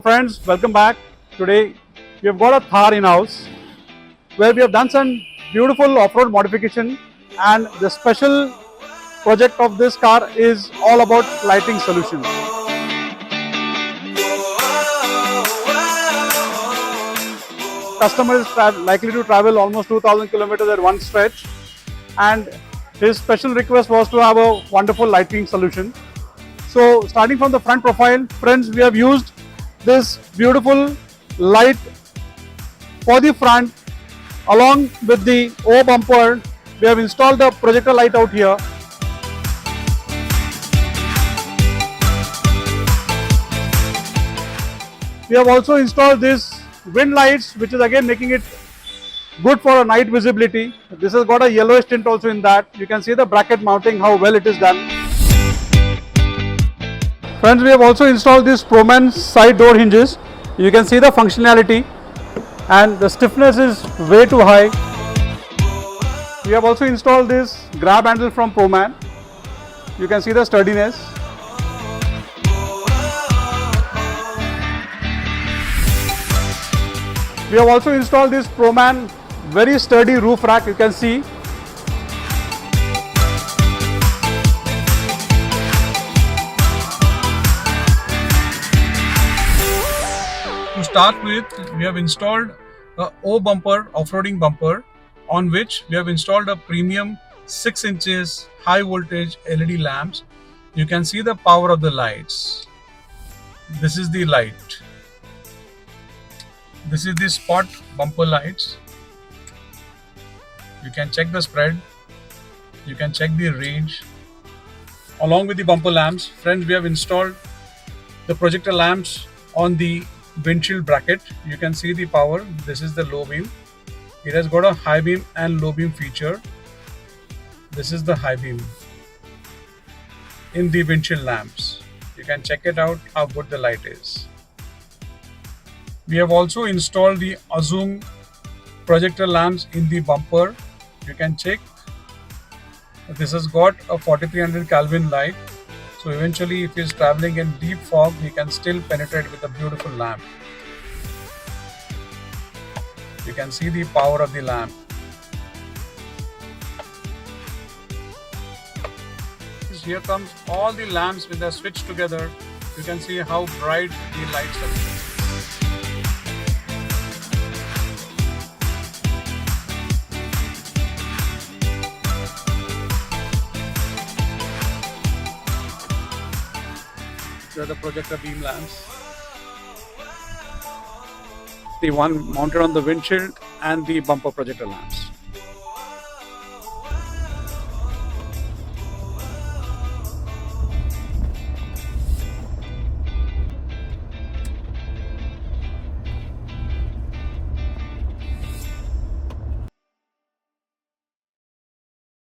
friends, welcome back. Today we have got a Thar in house where we have done some beautiful off-road modification, and the special project of this car is all about lighting solutions. Customer is likely to travel almost 2000 kilometers at one stretch, and his special request was to have a wonderful lighting solution. So starting from the front profile, friends, we have used this beautiful light for the front along with the O bumper. We have installed the projector light out here. We have also installed this wind lights, which is again making it good for a night visibility. This has got a yellowish tint also in that. You can see the bracket mounting, how well it is done. Friends, we have also installed these Proman side door hinges. You can see the functionality, and the stiffness is way too high. We have also installed this grab handle from Proman. You can see the sturdiness. We have also installed this Proman very sturdy roof rack. You can see. To start with, we have installed a O bumper, off-roading bumper, on which we have installed a premium 6 inches high voltage LED lamps. You can see the power of the lights. This is the light. This is the spot bumper lights. You can check the spread. You can check the range. Along with the bumper lamps, friends, we have installed the projector lamps on the windshield bracket. You can see the power. This is the low beam. It has got a high beam and low beam feature. This is the high beam in the windshield lamps. You can check it out how good the light is. We have also installed the Zoom projector lamps in the bumper. You can check. This has got a 4300 Kelvin light. So eventually, if he is traveling in deep fog, he can still penetrate with a beautiful lamp. You can see the power of the lamp. Here comes all the lamps with the switch together. You can see how bright the lights are. These are the projector beam lamps. The one mounted on the windshield and the bumper projector lamps.